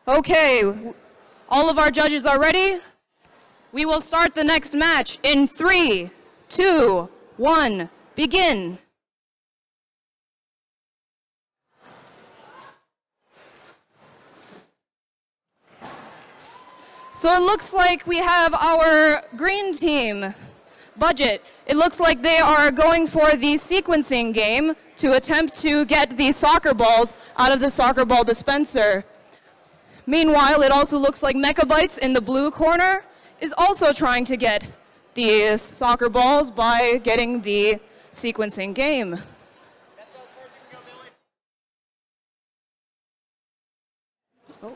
Okay, all of our judges are ready. We will start the next match in 3, 2, 1, begin. So it looks like we have our green team, Budget. It looks like they are going for the sequencing game to attempt to get the soccer balls out of the soccer ball dispenser. Meanwhile, it also looks like Mechabytes in the blue corner is also trying to get the soccer balls by getting the sequencing game. Oh,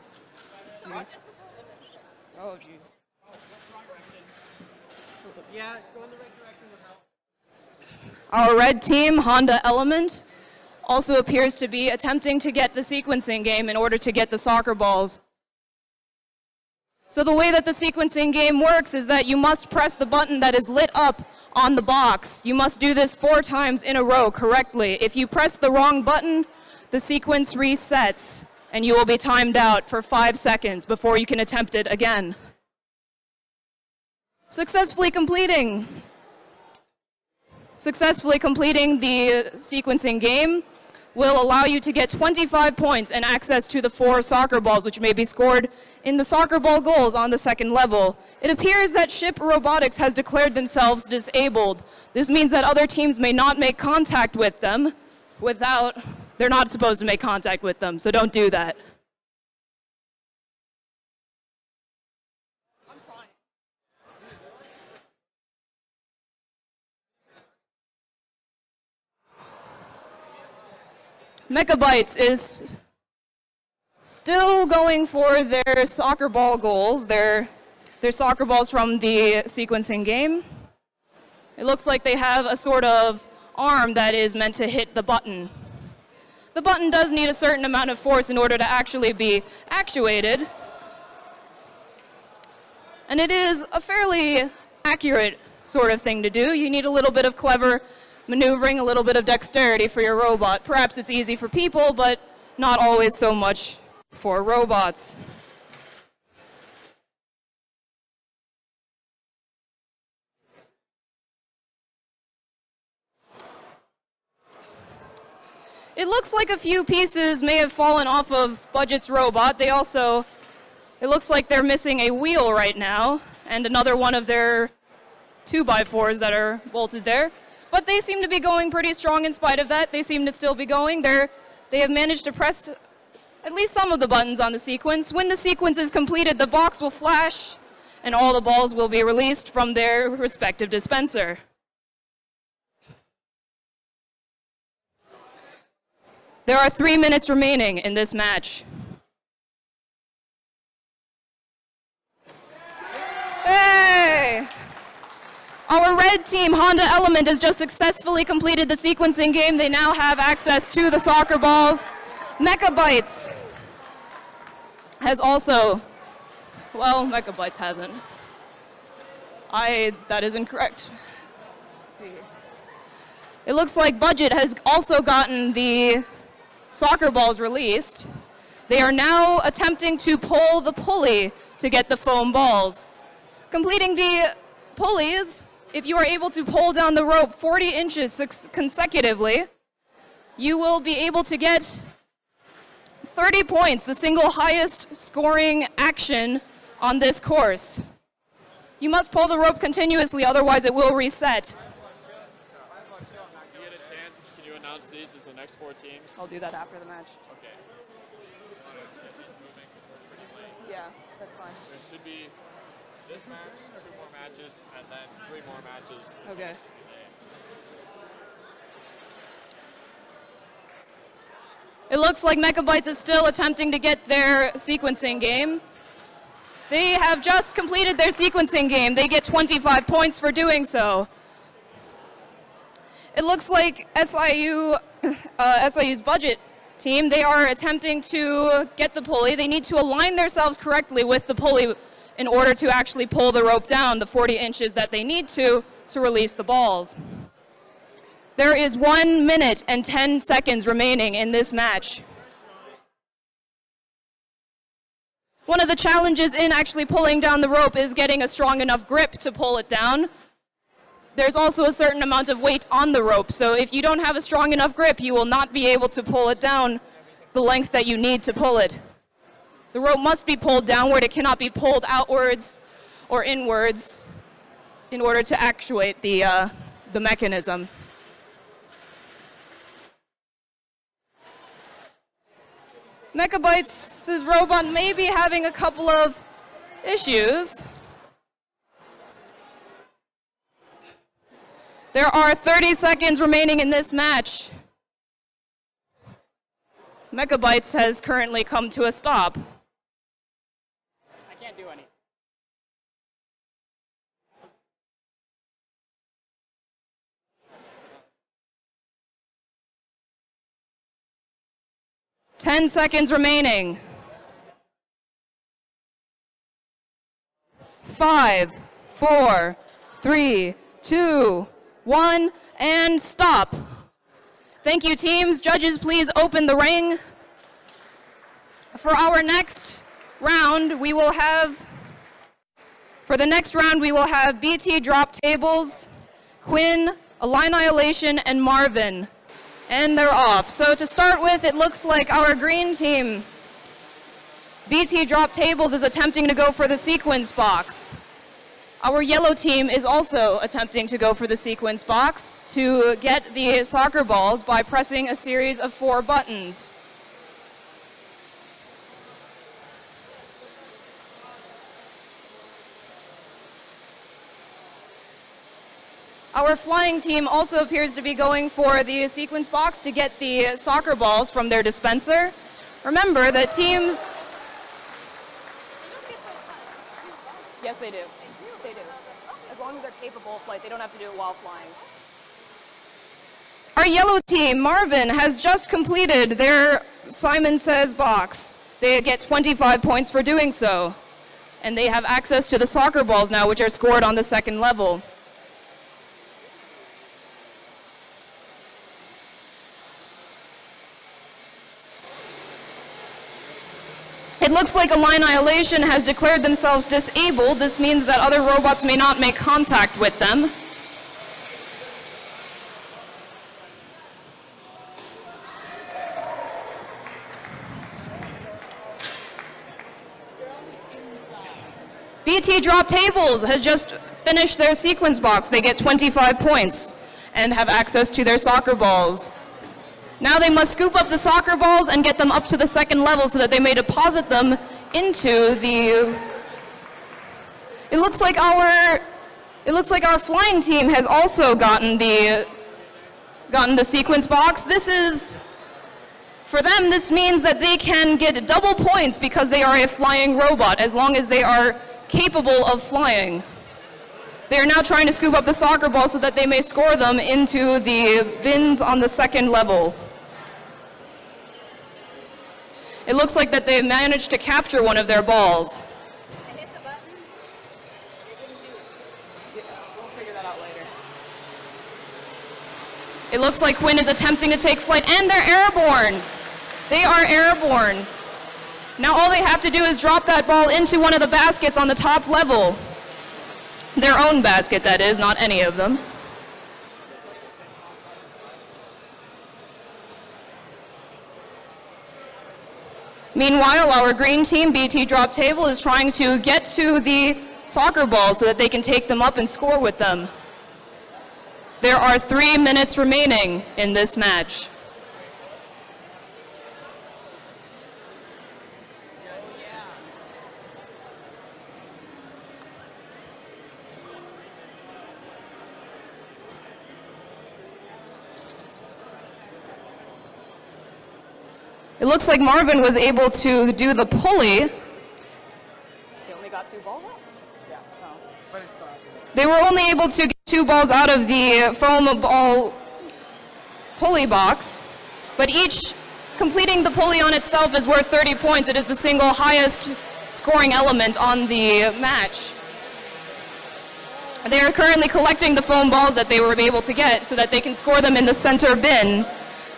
oh, jeez. Yeah, go in the right direction would help. Our red team, Honda Element, also appears to be attempting to get the sequencing game in order to get the soccer balls. So the way that the sequencing game works is that you must press the button that is lit up on the box. You must do this 4 times in a row correctly. If you press the wrong button, the sequence resets, and you will be timed out for 5 seconds before you can attempt it again. Successfully completing the sequencing game will allow you to get 25 points and access to the 4 soccer balls, which may be scored in the soccer ball goals on the 2nd level. It appears that Ship Robotics has declared themselves disabled. This means that other teams may not make contact with them they're not supposed to make contact with them, so don't do that. Mechabytes is still going for their soccer ball goals, their soccer balls from the sequencing game. It looks like they have a sort of arm that is meant to hit the button. The button does need a certain amount of force in order to actually be actuated. And it is a fairly accurate sort of thing to do. You need a little bit of clever maneuvering, a little bit of dexterity for your robot. Perhaps it's easy for people, but not always so much for robots. It looks like a few pieces may have fallen off of Budget's robot. It looks like they're missing a wheel right now, and another one of their 2x4s that are bolted there. But they seem to be going pretty strong in spite of that. They seem to still be going. They have managed to press at least some of the buttons on the sequence. When the sequence is completed, the box will flash, and all the balls will be released from their respective dispenser. There are 3 minutes remaining in this match. Hey! Our red team, Honda Element, has just successfully completed the sequencing game. They now have access to the soccer balls. Mechabytes has also, well, Mechabytes hasn't. That is incorrect. Let's see. It looks like Budget has also gotten the soccer balls released. They are now attempting to pull the pulley to get the foam balls. Completing the pulleys, if you are able to pull down the rope 40 inches consecutively, you will be able to get 30 points, the single highest scoring action on this course. You must pull the rope continuously, otherwise it will reset. If you get a chance, can you announce these as the next 4 teams? I'll do that after the match. Okay. I want to get these moving because we're pretty late. Yeah, that's fine. There should be this match, 2 more matches, and then 3 more matches. Okay. It looks like Mechabytes is still attempting to get their sequencing game. They have just completed their sequencing game. They get 25 points for doing so. It looks like SIU's Budget team, they are attempting to get the pulley. They need to align themselves correctly with the pulley in order to actually pull the rope down the 40 inches that they need to release the balls. There is 1 minute and 10 seconds remaining in this match. One of the challenges in actually pulling down the rope is getting a strong enough grip to pull it down. There's also a certain amount of weight on the rope, so if you don't have a strong enough grip, you will not be able to pull it down the length that you need to pull it. The rope must be pulled downward. It cannot be pulled outwards or inwards in order to actuate the mechanism. Mechabytes' robot may be having a couple of issues. There are 30 seconds remaining in this match. Mechabytes has currently come to a stop. I can't do anything. Ten seconds remaining. 5, 4, 3, 2, 1, and stop. Thank you, teams. Judges, please open the ring. For our next round, we will have BT drop tables, Quinn, Annihilation, and Marvin. And they're off. So to start with, it looks like our green team, BT drop tables, is attempting to go for the sequence box. Our yellow team is also attempting to go for the sequence box to get the soccer balls by pressing a series of 4 buttons. Our flying team also appears to be going for the sequence box to get the soccer balls from their dispenser. Remember that teams... Yes, they do. They do. As long as they're capable of flight, they don't have to do it while flying. Our yellow team, Marvin, has just completed their Simon Says box. They get 25 points for doing so. And they have access to the soccer balls now, which are scored on the second level. It looks like Annihilation has declared themselves disabled. This means that other robots may not make contact with them. BT Drop Tables has just finished their sequence box. They get 25 points and have access to their soccer balls. Now they must scoop up the soccer balls and get them up to the second level so that they may deposit them into the... It looks like our flying team has also gotten the sequence box. This is, for them, this means that they can get double points because they are a flying robot, as long as they are capable of flying. They are now trying to scoop up the soccer balls so that they may score them into the bins on the second level. It looks like that they managed to capture one of their balls. I hit the button. It didn't do it. Yeah, we'll figure that out later. It looks like Quinn is attempting to take flight, and they're airborne. They are airborne. Now all they have to do is drop that ball into one of the baskets on the top level. Their own basket, that is, not any of them. Meanwhile, our green team, BT Drop Table, is trying to get to the soccer balls so that they can take them up and score with them. There are 3 minutes remaining in this match. It looks like Marvin was able to do the pulley. They only got 2 balls out? Yeah. Oh. They were only able to get 2 balls out of the foam ball pulley box, but each completing the pulley on itself is worth 30 points. It is the single highest scoring element on the match. They are currently collecting the foam balls that they were able to get so that they can score them in the center bin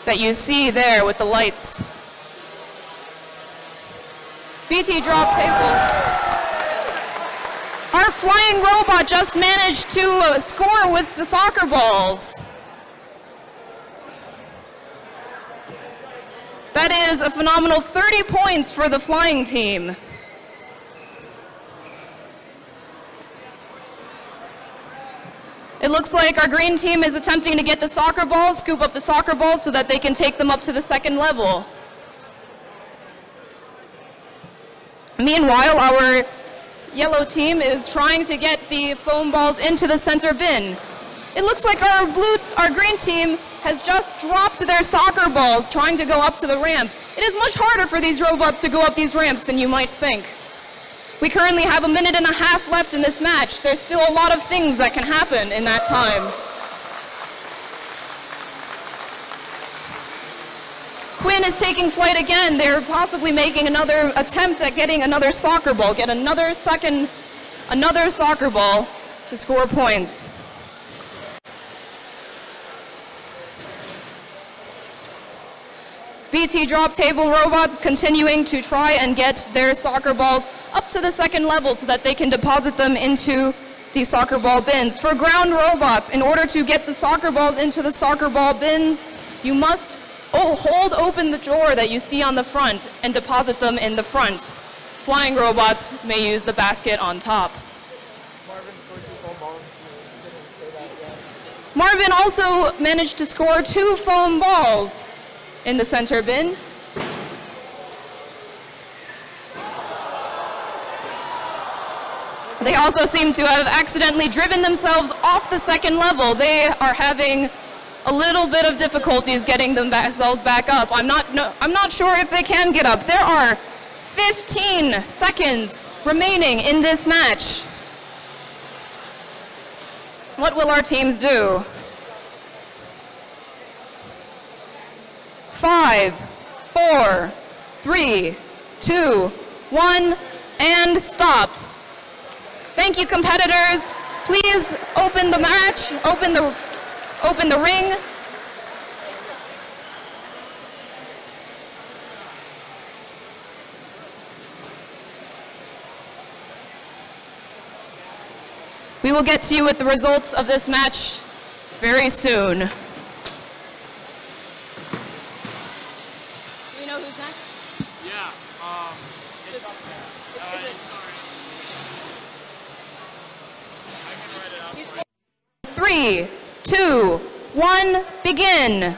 that you see there with the lights. BT drop table. Our flying robot just managed to score with the soccer balls. That is a phenomenal 30 points for the flying team. It looks like our green team is attempting to get the soccer balls, scoop up the soccer balls so that they can take them up to the second level. Meanwhile, our yellow team is trying to get the foam balls into the center bin. It looks like our green team has just dropped their soccer balls trying to go up to the ramp. It is much harder for these robots to go up these ramps than you might think. We currently have a minute and a half left in this match. There's still a lot of things that can happen in that time. Quinn is taking flight again. They're possibly making another attempt at getting another soccer ball, get another soccer ball to score points. BT drop table robots continuing to try and get their soccer balls up to the second level so that they can deposit them into the soccer ball bins. For ground robots, in order to get the soccer balls into the soccer ball bins, you must hold open the door that you see on the front and deposit them in the front. Flying robots may use the basket on top. Marvin also managed to score 2 foam balls in the center bin. They also seem to have accidentally driven themselves off the second level. They are having a little bit of difficulties getting themselves back up. I'm not sure if they can get up. There are 15 seconds remaining in this match. What will our teams do? 5, 4, 3, 2, 1, and stop. Thank you, competitors. Please open the match, open the ring. We will get to you with the results of this match very soon. Do we know who's next? Yeah, it's up there. Sorry. I can write it out. 3, 2, 1, begin.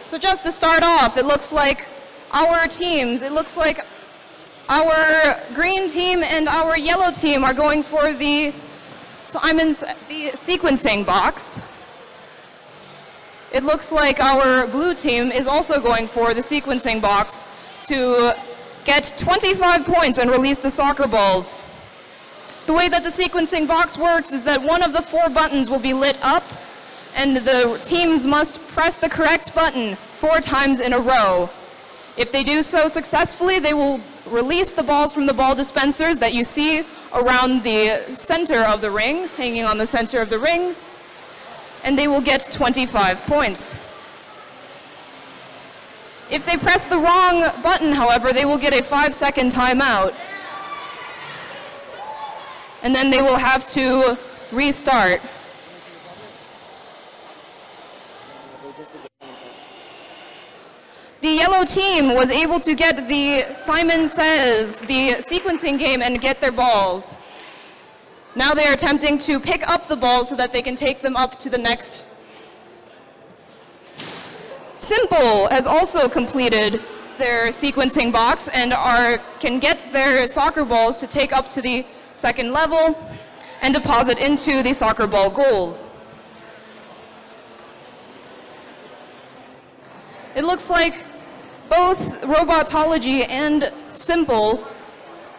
So just to start off, it looks like our green team and our yellow team are going for the sequencing box. It looks like our blue team is also going for the sequencing box to get 25 points and release the soccer balls. The way that the sequencing box works is that one of the 4 buttons will be lit up, and the teams must press the correct button 4 times in a row. If they do so successfully, they will release the balls from the ball dispensers that you see around the center of the ring, hanging on the center of the ring, and they will get 25 points. If they press the wrong button, however, they will get a 5-second timeout. And then they will have to restart. The yellow team was able to get the Simon Says, the sequencing game, and get their balls. Now they are attempting to pick up the balls so that they can take them up to the next. Simple has also completed their sequencing box and can get their soccer balls to take up to the second level and deposit into the soccer ball goals. It looks like both Robotology and Simple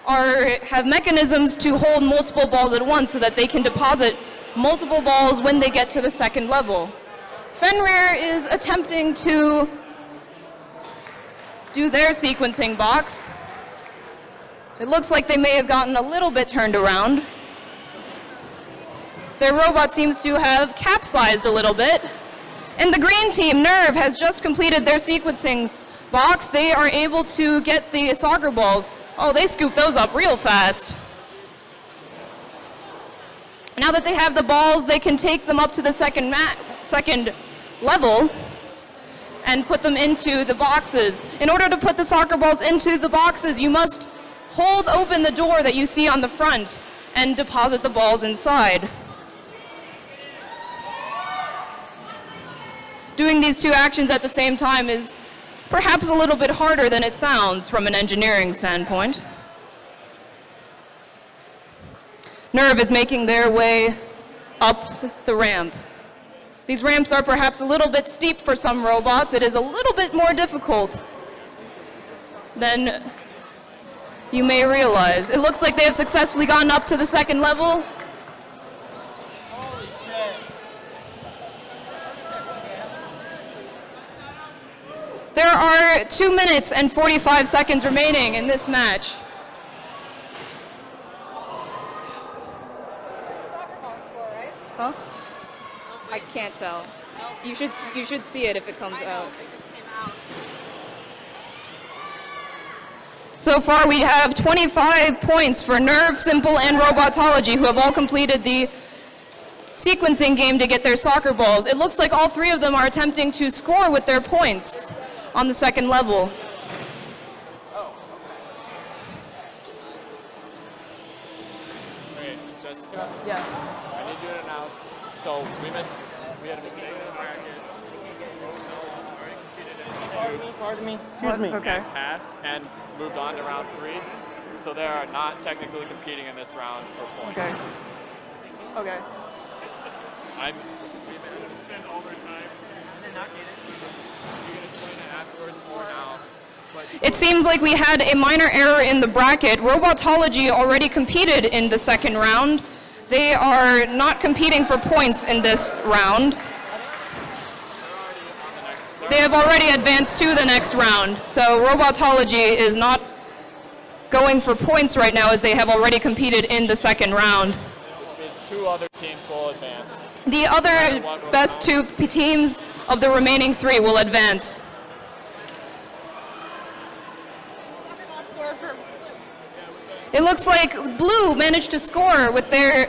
have mechanisms to hold multiple balls at once so that they can deposit multiple balls when they get to the second level. Fenrir is attempting to do their sequencing box. It looks like they may have gotten a little bit turned around. Their robot seems to have capsized a little bit. And the green team, Nerve, has just completed their sequencing box. They are able to get the soccer balls. Oh, they scoop those up real fast. Now that they have the balls, they can take them up to the second level and put them into the boxes. In order to put the soccer balls into the boxes, you must hold open the door that you see on the front and deposit the balls inside. Doing these two actions at the same time is perhaps a little bit harder than it sounds from an engineering standpoint. Nerve is making their way up the ramp. These ramps are perhaps a little bit steep for some robots. It is a little bit more difficult than you may realize. It looks like they have successfully gotten up to the second level. Holy shit. There are 2 minutes and 45 seconds remaining in this match. Huh? I can't tell. You should see it if it comes out. So far we have 25 points for Nerve, Simple, and Robotology, who have all completed the sequencing game to get their soccer balls. It looks like all three of them are attempting to score with their points on the second level. Wait, Jessica? Yeah. I need you to announce. So we had a mistake in the bracket. Pardon me. Excuse me. Okay. Pass and moved on to round 3. So they are not technically competing in this round for points. Okay. Okay. We made them spend all their time and then not get it. You can explain it afterwards or now. But It seems like we had a minor error in the bracket. Robotology already competed in the second round. They are not competing for points in this round. They have already advanced to the next round. So Robotology is not going for points right now as they have already competed in the second round. which means 2 other teams will advance. The other best 2 teams of the remaining 3 will advance. It looks like Blue managed to score with their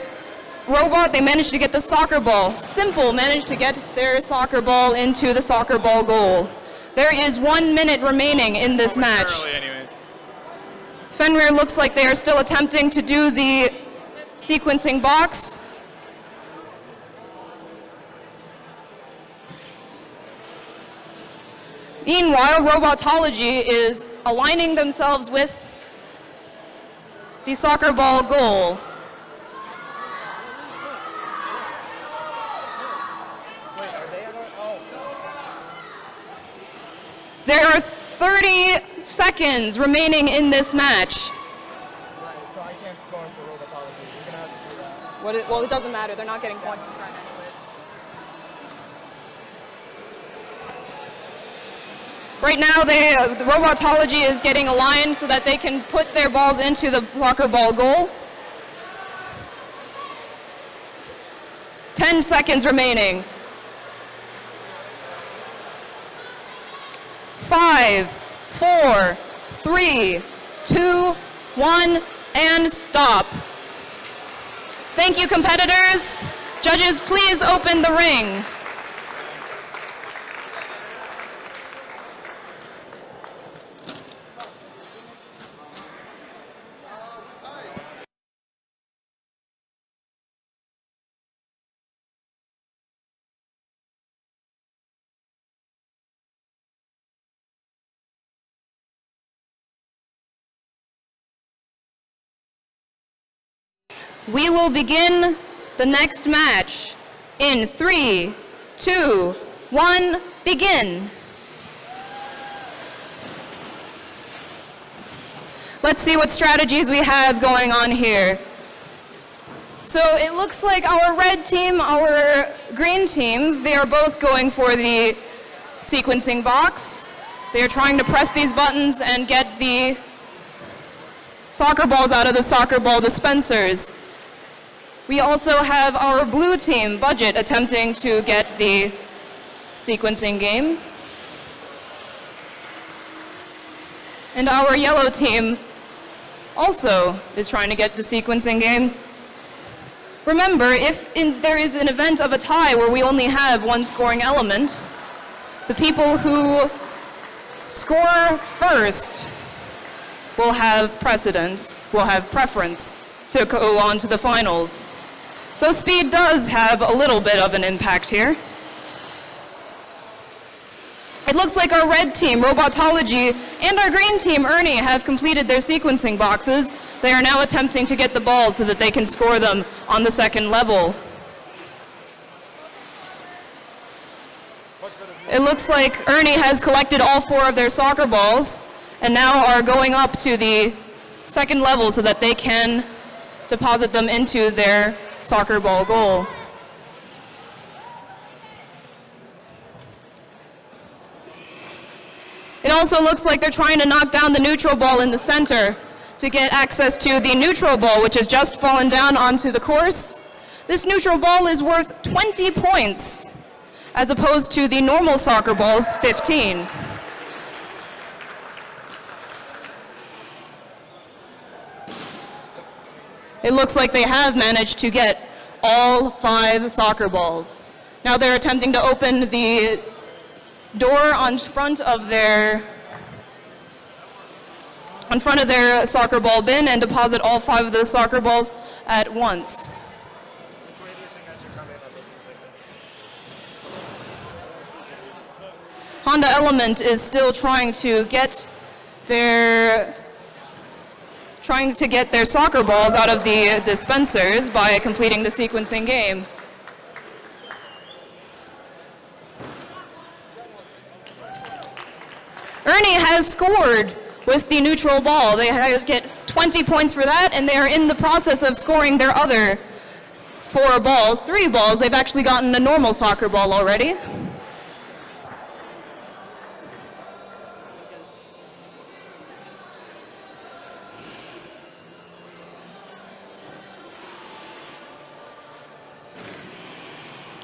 robot. They managed to get the soccer ball. Simple managed to get their soccer ball into the soccer ball goal. There is 1 minute remaining in this match. Anyways. Fenrir looks like they are still attempting to do the sequencing box. Meanwhile, Robotology is aligning themselves with the soccer ball goal. There are 30 seconds remaining in this match. So I can't score for Robotology. You're gonna have to do that. Well, it doesn't matter. They're not getting points this round anyways. Right now, the Robotology is getting aligned so that they can put their balls into the soccer ball goal. 10 seconds remaining. 5, 4, 3, 2, 1, and stop. Thank you, competitors. Judges, please open the ring. We will begin the next match in 3, 2, 1, begin. Let's see what strategies we have going on here. So it looks like our red team, our green teams, they are both going for the sequencing box. They are trying to press these buttons and get the soccer balls out of the soccer ball dispensers. We also have our blue team, Budget, attempting to get the sequencing game. And our yellow team also is trying to get the sequencing game. Remember, if there is an event of a tie where we only have one scoring element, the people who score first will have precedence, will have preference to go on to the finals. So speed does have a little bit of an impact here. It looks like our red team, Robotology, and our green team, Ernie, have completed their sequencing boxes. They are now attempting to get the balls so that they can score them on the second level. It looks like Ernie has collected all 4 of their soccer balls and now are going up to the second level so that they can deposit them into their soccer ball goal. It also looks like they're trying to knock down the neutral ball in the center to get access to the neutral ball, which has just fallen down onto the course. This neutral ball is worth 20 points, as opposed to the normal soccer ball's 15. It looks like they have managed to get all 5 soccer balls. Now they're attempting to open the door on front of their soccer ball bin and deposit all 5 of those soccer balls at once. Honda Element is still trying to get their soccer balls out of the dispensers by completing the sequencing game. Ernie has scored with the neutral ball. They get 20 points for that, and they are in the process of scoring their other 3 balls. They've actually gotten a normal soccer ball already.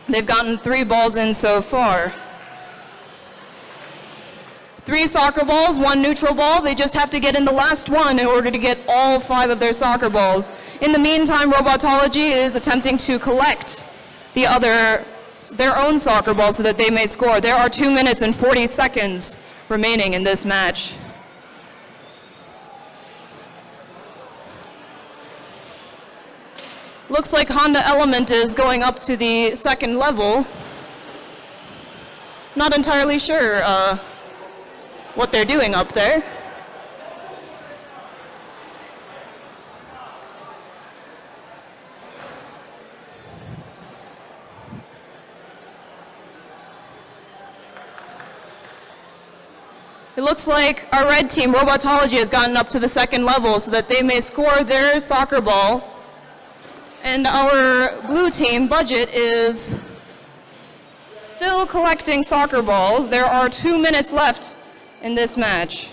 They've gotten 3 balls in so far. 3 soccer balls, 1 neutral ball. They just have to get in the last one in order to get all 5 of their soccer balls. In the meantime, Robotology is attempting to collect their own soccer balls so that they may score. There are 2 minutes and 40 seconds remaining in this match. Looks like Honda Element is going up to the second level. Not entirely sure what they're doing up there. It looks like our red team, Robotology, has gotten up to the second level so that they may score their soccer ball. And our blue team, Budget, is still collecting soccer balls. There are 2 minutes left in this match.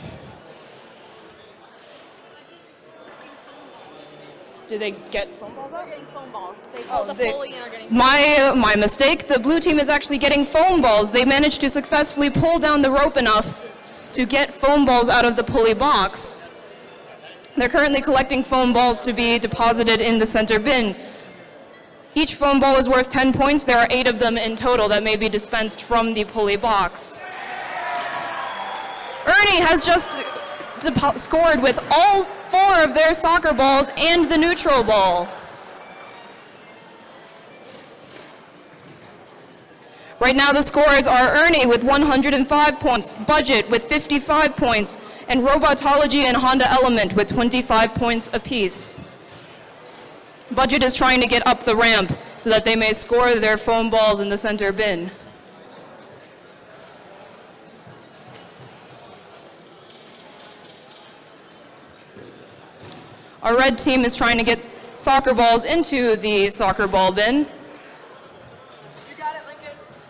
Did they get foam balls out? They're getting foam balls. They pulled the pulley and are getting my mistake. The blue team is actually getting foam balls. They managed to successfully pull down the rope enough to get foam balls out of the pulley box. They're currently collecting foam balls to be deposited in the center bin. Each foam ball is worth 10 points. There are 8 of them in total that may be dispensed from the pulley box. Ernie has just scored with all 4 of their soccer balls and the neutral ball. Right now the scores are Ernie with 105 points, Budget with 55 points, and Robotology and Honda Element with 25 points apiece. Budget is trying to get up the ramp so that they may score their foam balls in the center bin. Our red team is trying to get soccer balls into the soccer ball bin.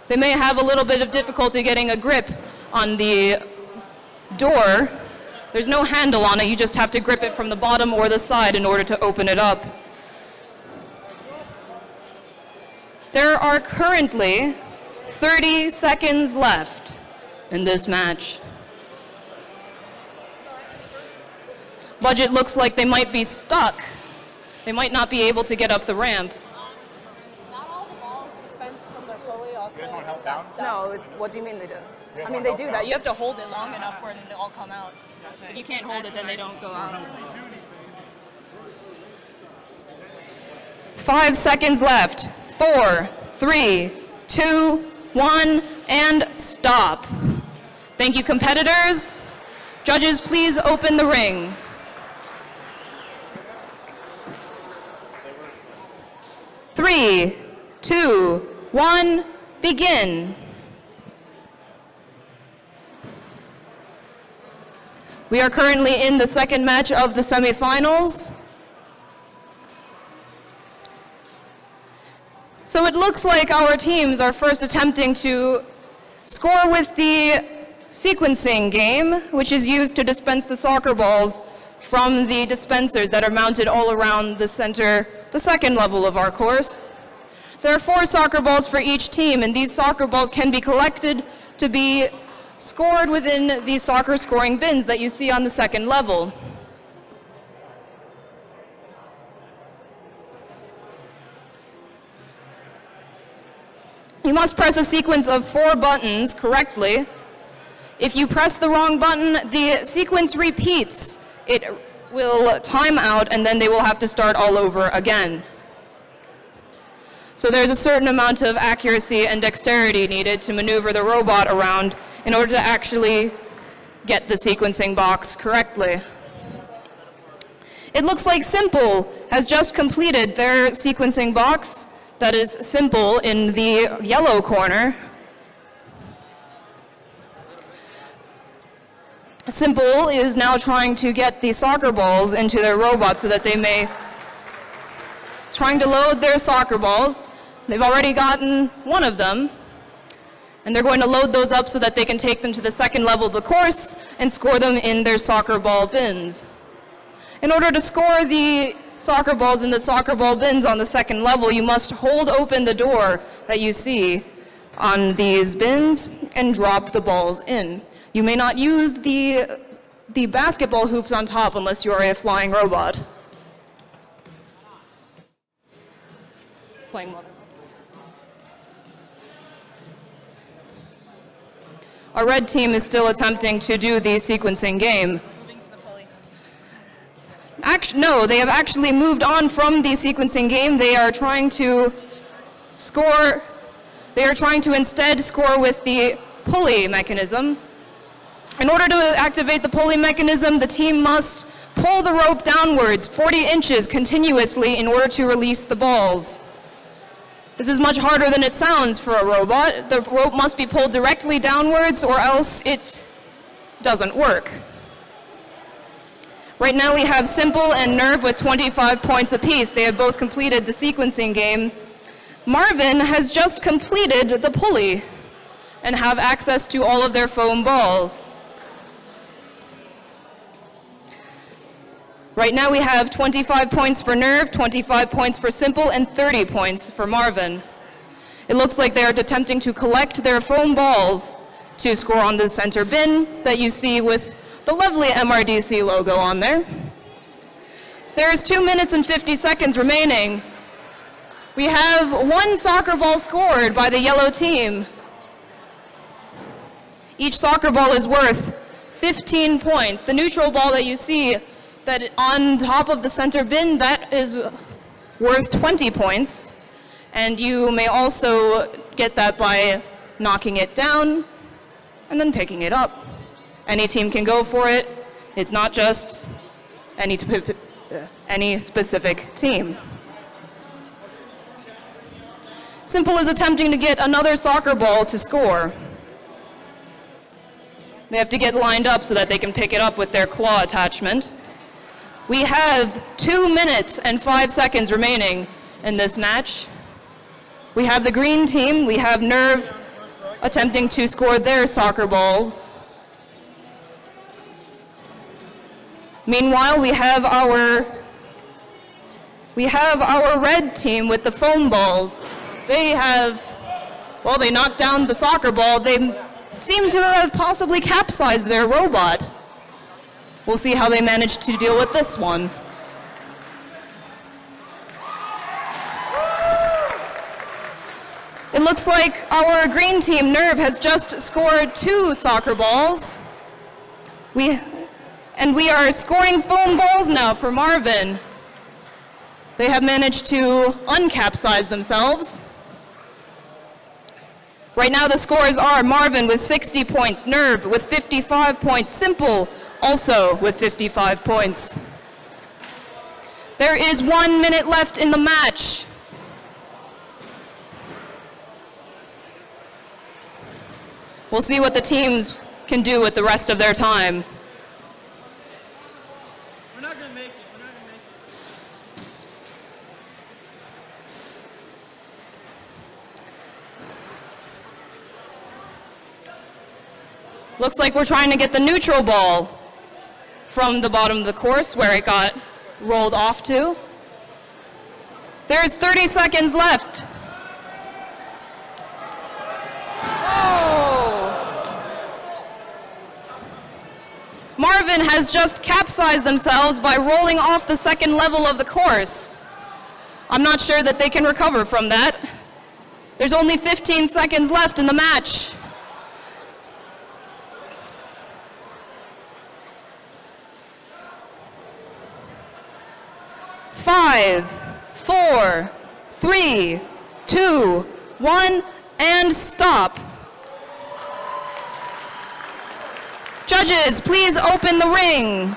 They may have a little bit of difficulty getting a grip on the door. There's no handle on it, you just have to grip it from the bottom or the side in order to open it up. There are currently 30 seconds left in this match. Budget looks like they might be stuck. They might not be able to get up the ramp. Not all the balls dispensed from their pulley also. You guys want help down? No, what do you mean they do? I mean, they do that. You have to hold it long enough for them to all come out. If you can't hold it, then they don't go out. 5 seconds left. 4, 3, 2, 1, and stop. Thank you, competitors. Judges, please open the ring. 3, 2, 1, begin. We are currently in the second match of the semifinals. So it looks like our teams are first attempting to score with the sequencing game, which is used to dispense the soccer balls from the dispensers that are mounted all around the center, the second level of our course. There are 4 soccer balls for each team, and these soccer balls can be collected to be scored within the soccer scoring bins that you see on the second level. You must press a sequence of 4 buttons correctly. If you press the wrong button, the sequence repeats. It will time out, and then they will have to start all over again. So there's a certain amount of accuracy and dexterity needed to maneuver the robot around in order to actually get the sequencing box correctly. It looks like Simple has just completed their sequencing box. That is Simple in the yellow corner. Simple is now trying to get the soccer balls into their robot so that they may, trying to load their soccer balls. They've already gotten one of them, and they're going to load those up so that they can take them to the second level of the course and score them in their soccer ball bins. In order to score the soccer balls in the soccer ball bins on the second level, you must hold open the door that you see on these bins and drop the balls in. You may not use the basketball hoops on top unless you are a flying robot. Playing water. Our red team is still attempting to do the sequencing game. Moving to the pulley. No, they have actually moved on from the sequencing game. They are trying to score, they are trying to instead score with the pulley mechanism. In order to activate the pulley mechanism, the team must pull the rope downwards 40 inches continuously in order to release the balls. This is much harder than it sounds for a robot. The rope must be pulled directly downwards or else it doesn't work. Right now we have Simple and Nerve with 25 points apiece. They have both completed the sequencing game. Marvin has just completed the pulley and have access to all of their foam balls. Right now we have 25 points for Nerve, 25 points for Simple, and 30 points for Marvin. It looks like they are attempting to collect their foam balls to score on the center bin that you see with the lovely MRDC logo on there. There's 2 minutes and 50 seconds remaining. We have 1 soccer ball scored by the yellow team. Each soccer ball is worth 15 points. The neutral ball that you see that on top of the center bin, that is worth 20 points. And you may also get that by knocking it down and then picking it up. Any team can go for it. It's not just any specific team. Simple is attempting to get another soccer ball to score. They have to get lined up so that they can pick it up with their claw attachment. We have 2 minutes and 5 seconds remaining in this match. We have the green team, we have Nerve attempting to score their soccer balls. Meanwhile, we have our red team with the foam balls. They have Well, they knocked down the soccer ball. They seem to have possibly capsized their robot. We'll see how they manage to deal with this one. It looks like our green team, Nerve, has just scored 2 soccer balls. We are scoring foam balls now for Marvin. They have managed to uncapsize themselves. Right now the scores are Marvin with 60 points, Nerve with 55 points, Simple also with 55 points. There is 1 minute left in the match. We'll see what the teams can do with the rest of their time. We're not going to make it. We're not going to make it. Looks like we're trying to get the neutral ball from the bottom of the course where it got rolled off to. There's 30 seconds left. Marvin has just capsized themselves by rolling off the second level of the course. I'm not sure that they can recover from that. There's only 15 seconds left in the match. Five, 4, 3, 2, 1, and stop. Judges, please open the ring.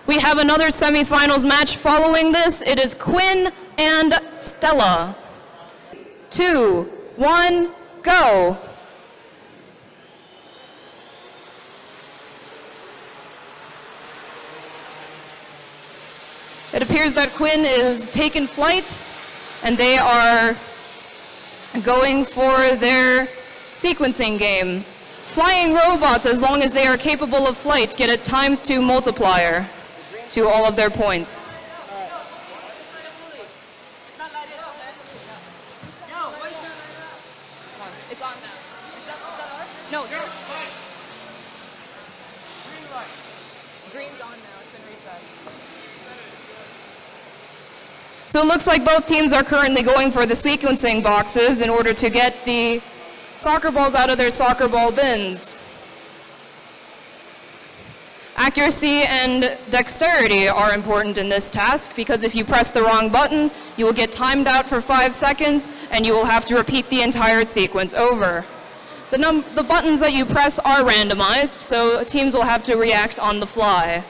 We have another semifinals match following this. It is Quinn and Stella. 2, 1, go. It appears that Quinn is taking flight and they are going for their sequencing game. Flying robots, as long as they are capable of flight, get a ×2 multiplier to all of their points. It's on now. Is that ours? No, yours. Green's on now. It's been reset. So it looks like both teams are currently going for the sequencing boxes in order to get the soccer balls out of their soccer ball bins. Accuracy and dexterity are important in this task because if you press the wrong button, you will get timed out for 5 seconds and you will have to repeat the entire sequence over. The buttons that you press are randomized, so teams will have to react on the fly.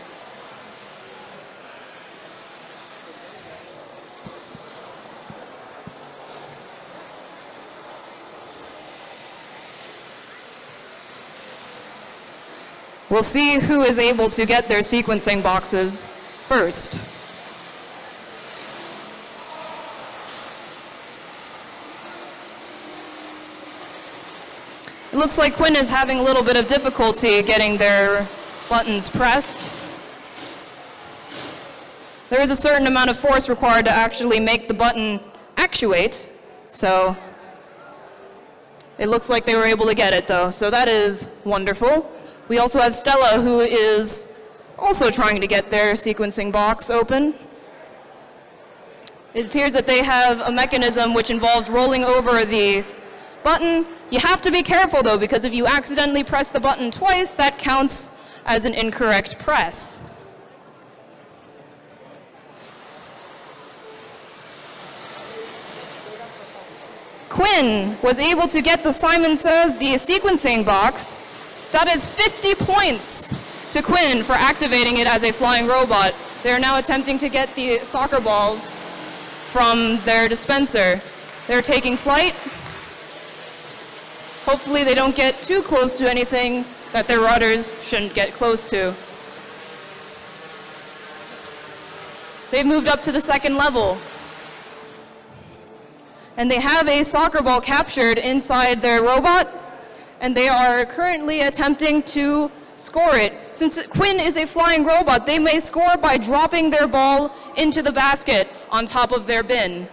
We'll see who is able to get their sequencing boxes first. It looks like Quinn is having a little bit of difficulty getting their buttons pressed. There is a certain amount of force required to actually make the button actuate, so it looks like they were able to get it though, so that is wonderful. We also have Stella, who is also trying to get their sequencing box open. It appears that they have a mechanism which involves rolling over the button. You have to be careful though, because if you accidentally press the button twice, that counts as an incorrect press. Quinn was able to get the Simon Says the sequencing box. That is 50 points to Quinn for activating it as a flying robot. They're now attempting to get the soccer balls from their dispenser. They're taking flight. Hopefully they don't get too close to anything that their rudders shouldn't get close to. They've moved up to the second level. And they have a soccer ball captured inside their robot, and they are currently attempting to score it. Since Quinn is a flying robot, they may score by dropping their ball into the basket on top of their bin.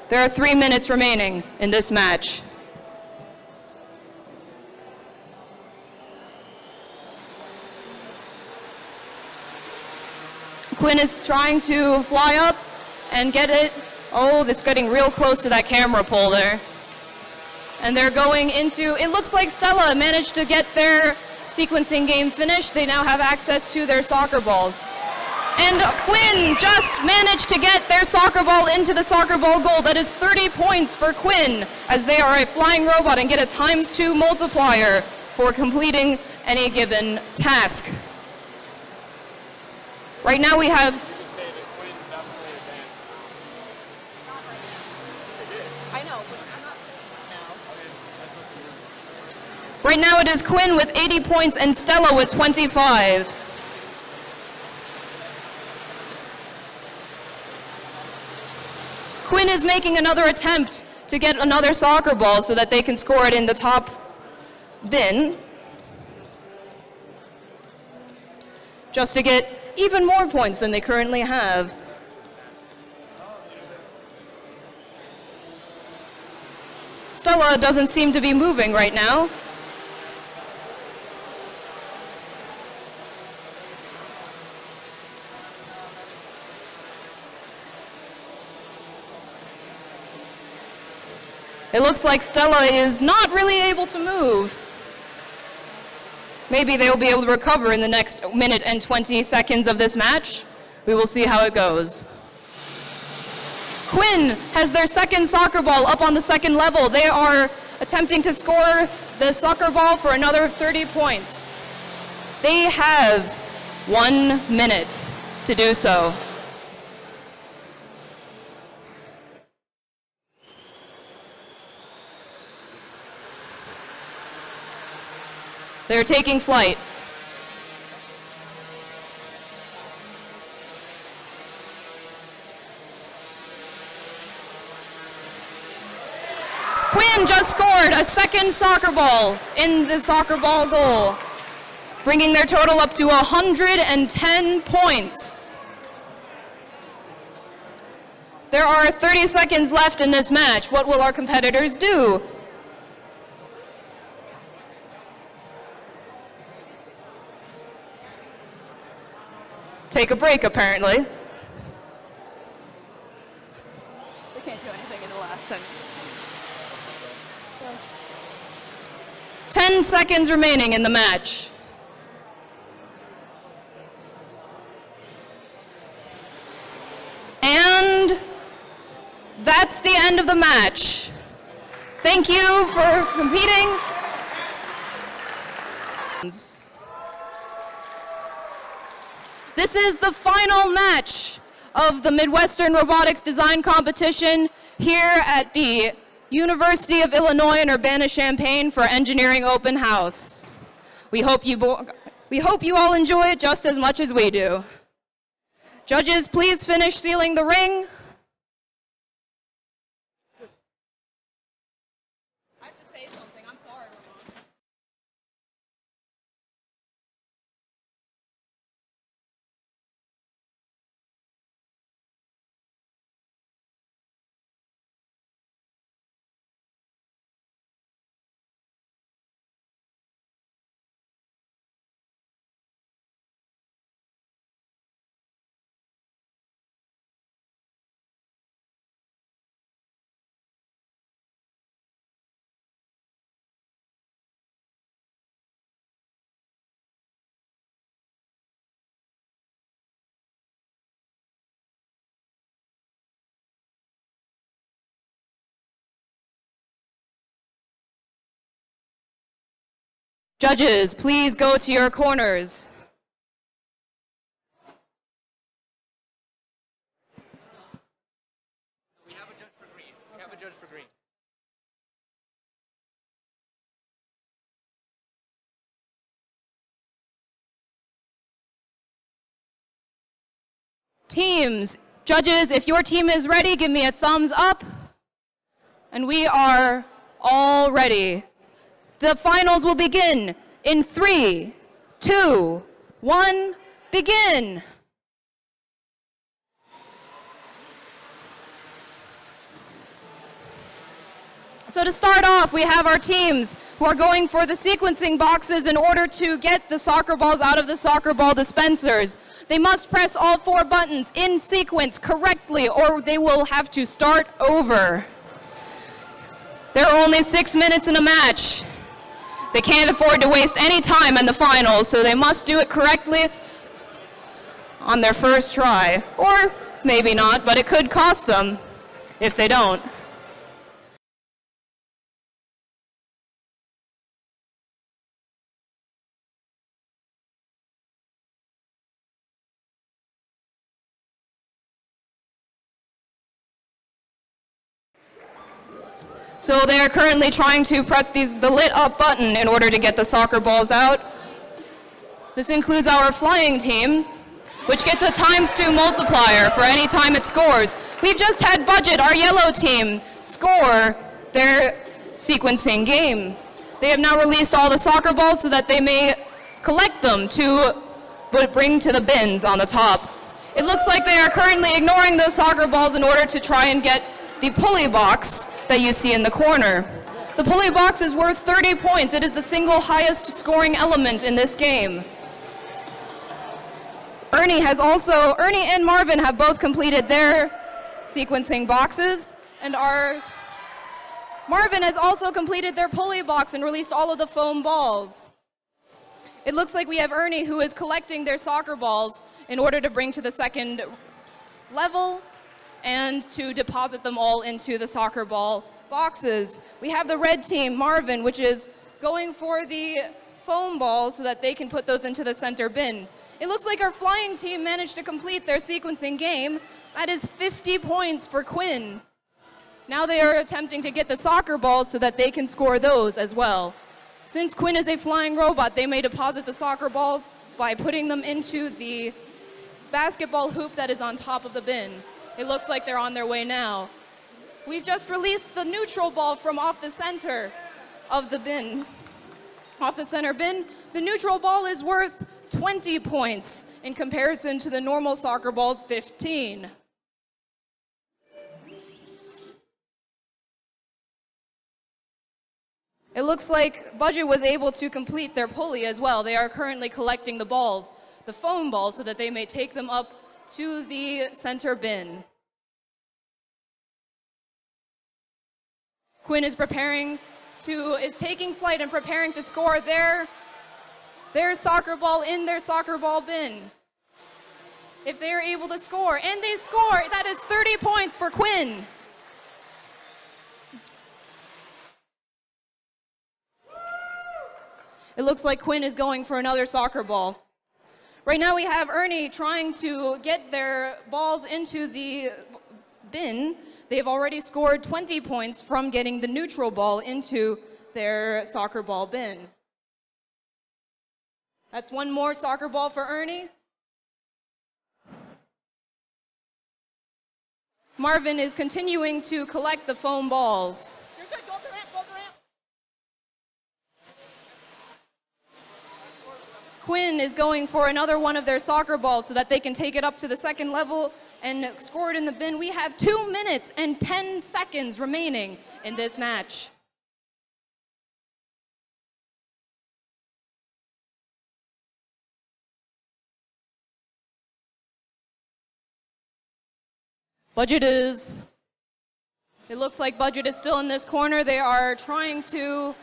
There are 3 minutes remaining in this match. Quinn is trying to fly up and get it. Oh, it's getting real close to that camera pole there. And they're going into, it looks like Stella managed to get their sequencing game finished. They now have access to their soccer balls. And Quinn just managed to get their soccer ball into the soccer ball goal. That is 30 points for Quinn, as they are a flying robot and get a ×2 multiplier for completing any given task. Right now we have... I know, but I'm not saying Right now it is Quinn with 80 points and Stella with 25. Quinn is making another attempt to get another soccer ball so that they can score it in the top bin, just to get even more points than they currently have. Stella doesn't seem to be moving right now. It looks like Stella is not really able to move. Maybe they'll be able to recover in the next minute and 20 seconds of this match. We will see how it goes. Quinn has their second soccer ball up on the second level. They are attempting to score the soccer ball for another 30 points. They have 1 minute to do so. They're taking flight. Quinn just scored a second soccer ball in the soccer ball goal, bringing their total up to 110 points. There are 30 seconds left in this match. What will our competitors do? Take a break, apparently. They can't do anything in the last 10. 10 seconds remaining in the match. And that's the end of the match. Thank you for competing. This is the final match of the Midwestern Robotics Design Competition here at the University of Illinois in Urbana-Champaign for Engineering Open House. We hope you all enjoy it just as much as we do. Judges, please finish sealing the ring. Judges, please go to your corners. We have a judge for green. We have a judge for green. Teams, judges, if your team is ready, give me a thumbs up. And we are all ready. The finals will begin in 3, 2, 1, begin. So to start off, we have our teams who are going for the sequencing boxes in order to get the soccer balls out of the soccer ball dispensers. They must press all 4 buttons in sequence correctly or they will have to start over. There are only 6 minutes in a match. They can't afford to waste any time in the finals, so they must do it correctly on their first try. Or maybe not, but it could cost them if they don't. So they are currently trying to press the lit up button in order to get the soccer balls out. This includes our flying team, which gets a ×2 multiplier for any time it scores. We've just had Budget, our yellow team, score their sequencing game. They have now released all the soccer balls so that they may collect them to bring to the bins on the top. It looks like they are currently ignoring those soccer balls in order to try and get the pulley box that you see in the corner. The pulley box is worth 30 points. It is the single highest scoring element in this game. Ernie and Marvin have both completed their sequencing boxes, and Marvin has also completed their pulley box and released all of the foam balls. It looks like we have Ernie who is collecting their soccer balls in order to bring to the second level and to deposit them all into the soccer ball boxes. We have the red team, Marvin, which is going for the foam balls so that they can put those into the center bin. It looks like our flying team managed to complete their sequencing game. That is 50 points for Quinn. Now they are attempting to get the soccer balls so that they can score those as well. Since Quinn is a flying robot, they may deposit the soccer balls by putting them into the basketball hoop that is on top of the bin. It looks like they're on their way now. We've just released the neutral ball from off the center of the bin. Off the center bin, the neutral ball is worth 20 points in comparison to the normal soccer ball's 15. It looks like Budget was able to complete their pulley as well. They are currently collecting the balls, the foam balls, so that they may take them up to the center bin. Quinn is taking flight and preparing to score their soccer ball in their soccer ball bin. If they are able to score, and they score, that is 30 points for Quinn. It looks like Quinn is going for another soccer ball. Right now we have Ernie trying to get their balls into the bin. They've already scored 20 points from getting the neutral ball into their soccer ball bin. That's one more soccer ball for Ernie. Marvin is continuing to collect the foam balls. You're good. Go up the ramp. Go up the ramp. Quinn is going for another one of their soccer balls so that they can take it up to the second level and score it in the bin. We have 2 minutes and 10 seconds remaining in this match. It looks like Budget is still in this corner. They are trying to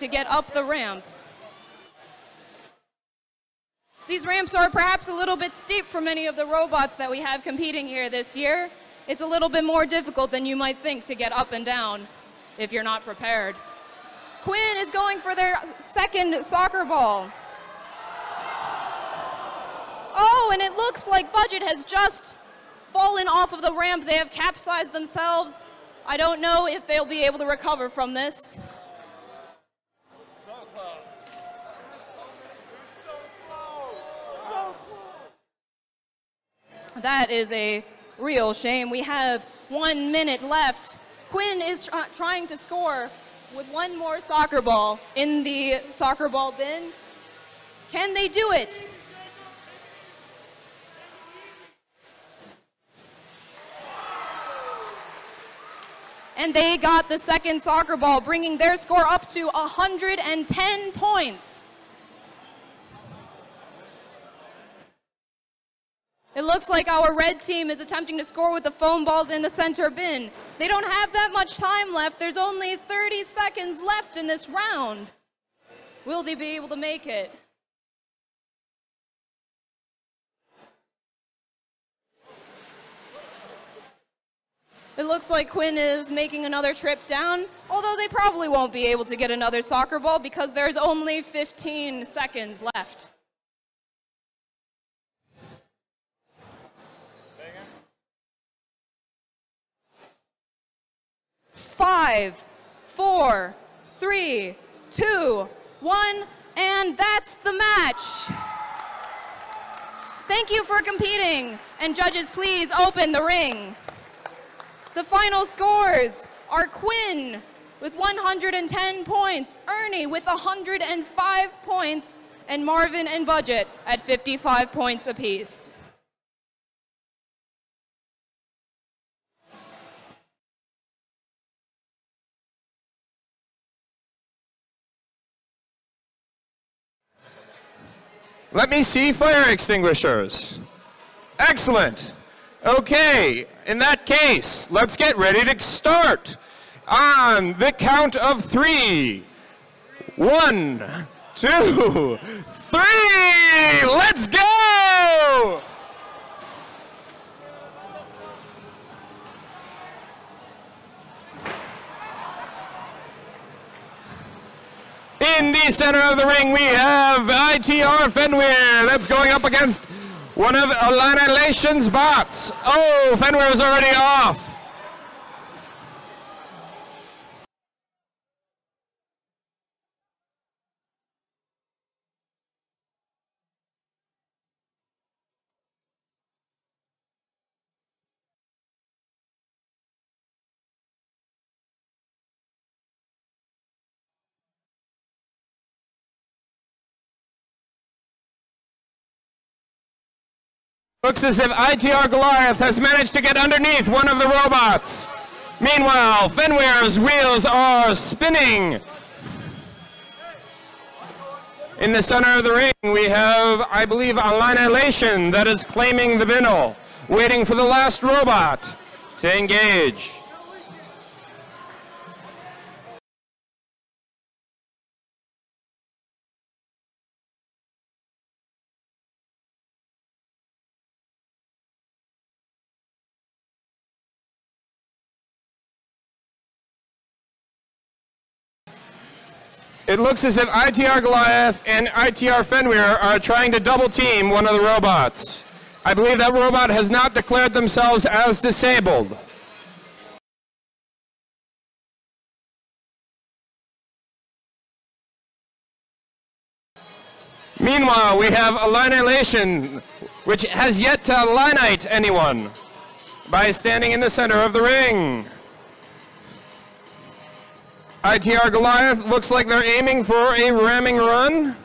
get up the ramp. These ramps are perhaps a little bit steep for many of the robots that we have competing here this year. It's a little bit more difficult than you might think to get up and down. if you're not prepared. Quinn is going for their second soccer ball. Oh, and it looks like Budget has just fallen off of the ramp. They have capsized themselves. I don't know if they'll be able to recover from this. That is a real shame. We have 1 minute left. Quinn is trying to score with one more soccer ball in the soccer ball bin. Can they do it? And they got the second soccer ball, bringing their score up to 110 points. It looks like our red team is attempting to score with the foam balls in the center bin. They don't have that much time left. There's only 30 seconds left in this round. Will they be able to make it? It looks like Quinn is making another trip down, although they probably won't be able to get another soccer ball because there's only 15 seconds left. 5, 4, 3, 2, 1, and that's the match. Thank you for competing, and judges, please open the ring. The final scores are Quinn with 110 points, Ernie with 105 points, and Marvin and Budget at 55 points apiece. Let me see fire extinguishers. Excellent. Okay, in that case, let's get ready to start. On the count of 3. 1, 2, 3, let's go! In the center of the ring, we have ITR Fenweir. That's going up against one of Annihilation's bots. Oh, Fenweir is already off. Looks as if ITR Goliath has managed to get underneath one of the robots. Meanwhile, Fenweir's wheels are spinning. In the center of the ring, we have, I believe, Annihilation that is claiming the Binnle, waiting for the last robot to engage. It looks as if ITR Goliath and ITR Fenweir are trying to double team one of the robots. I believe that robot has not declared themselves as disabled. Meanwhile, we have Annihilation, which has yet to Linite anyone by standing in the center of the ring. ITR Goliath looks like they're aiming for a ramming run.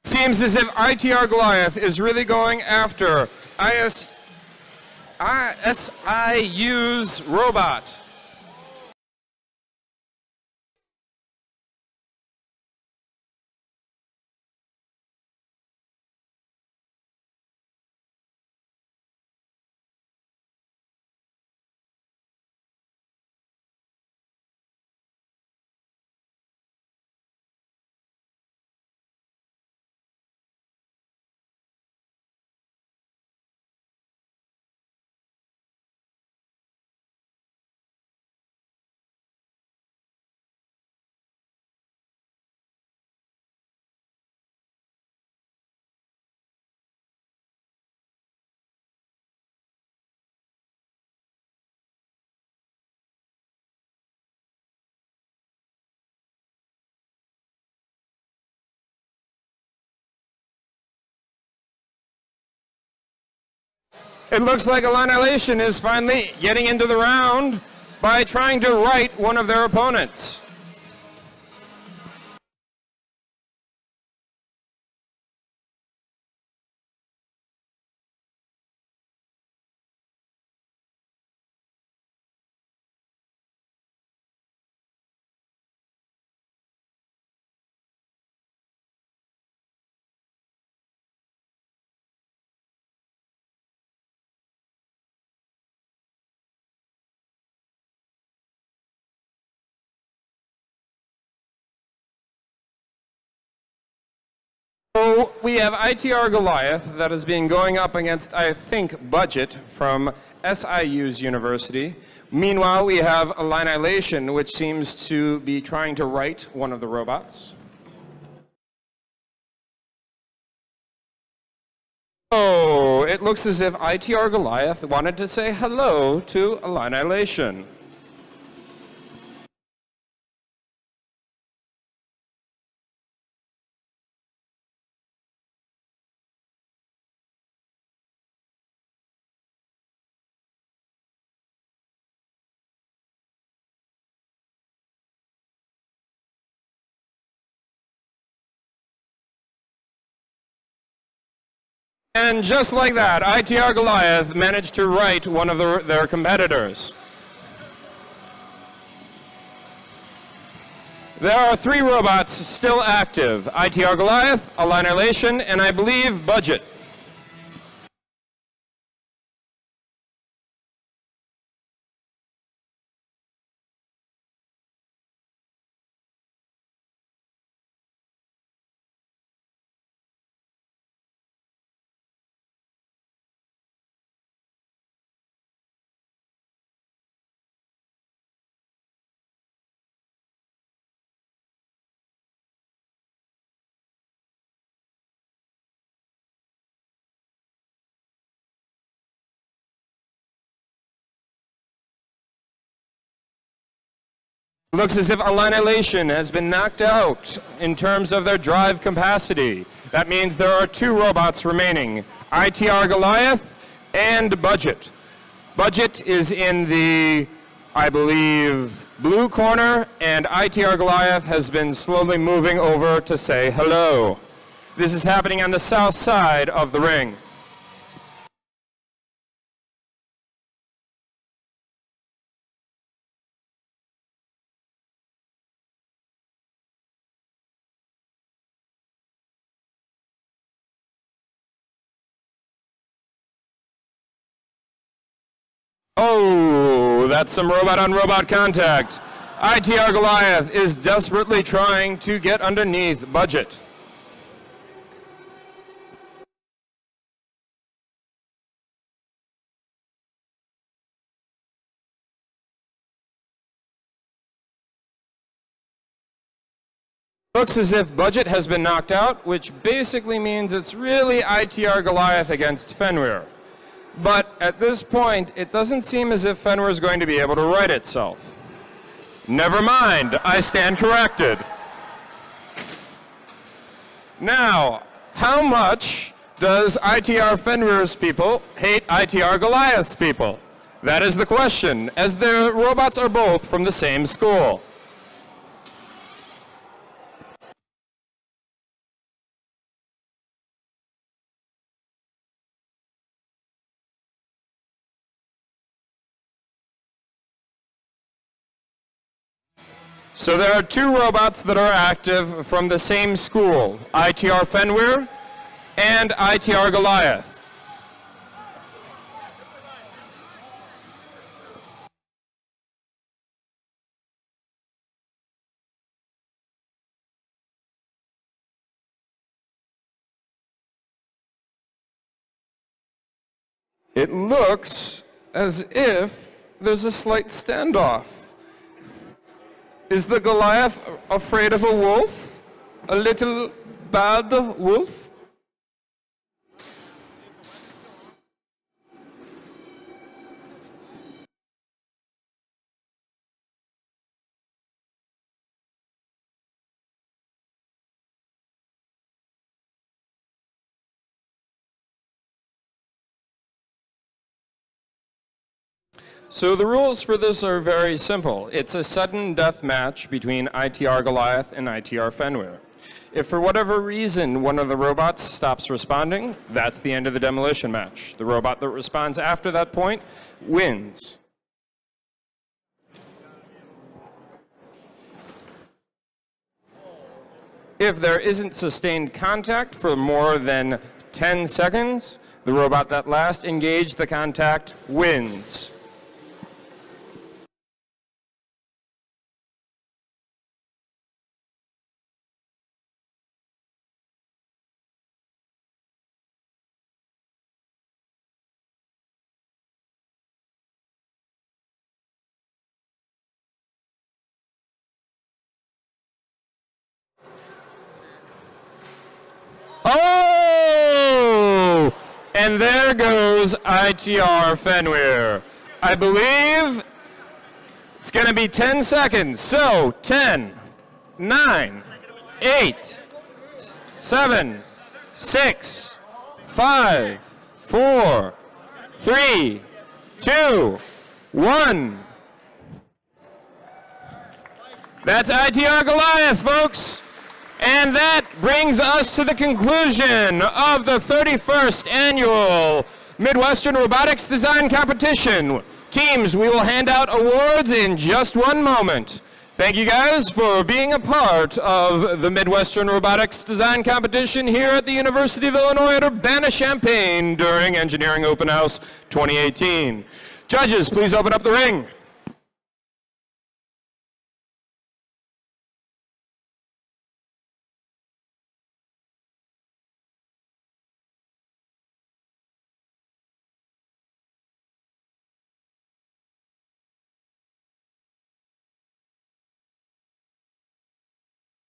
Seems as if ITR Goliath is really going after ISIU's robot. It looks like Annihilation is finally getting into the round by trying to right one of their opponents. So we have ITR Goliath that has been going up against, I think, Budget from SIU's university. Meanwhile, we have Annihilation, which seems to be trying to right one of the robots. Oh, it looks as if ITR Goliath wanted to say hello to Annihilation. And just like that, ITR Goliath managed to right one of their competitors. There are 3 robots still active: ITR Goliath, Annihilation, and I believe Budget. Looks as if Annihilation has been knocked out in terms of their drive capacity. That means there are 2 robots remaining: ITR Goliath and Budget. Budget is in the, I believe, blue corner, and ITR Goliath has been slowly moving over to say hello. This is happening on the south side of the ring. Oh, that's some robot-on-robot contact. ITR Goliath is desperately trying to get underneath Budget. Looks as if Budget has been knocked out, which basically means it's really ITR Goliath against Fenrir. But at this point, it doesn't seem as if Fenrir is going to be able to right itself. Never mind, I stand corrected. Now, how much does ITR Fenrir's people hate ITR Goliath's people? That is the question, as the robots are both from the same school. So there are 2 robots that are active from the same school: ITR Fenrir and ITR Goliath. It looks as if there's a slight standoff. Is the Goliath afraid of a wolf? A little bad wolf? So the rules for this are very simple. It's a sudden death match between ITR Goliath and ITR Fenrir. If for whatever reason one of the robots stops responding, that's the end of the demolition match. The robot that responds after that point wins. If there isn't sustained contact for more than 10 seconds, the robot that last engaged the contact wins. Oh! And there goes ITR Fenrir. I believe it's going to be 10 seconds. So 10, 9, 8, 7, 6, 5, 4, 3, 2, 1. That's ITR Goliath, folks. And that brings us to the conclusion of the 31st Annual Midwestern Robotics Design Competition. Teams, we will hand out awards in just one moment. Thank you guys for being a part of the Midwestern Robotics Design Competition here at the University of Illinois at Urbana-Champaign during Engineering Open House 2018. Judges, please open up the ring.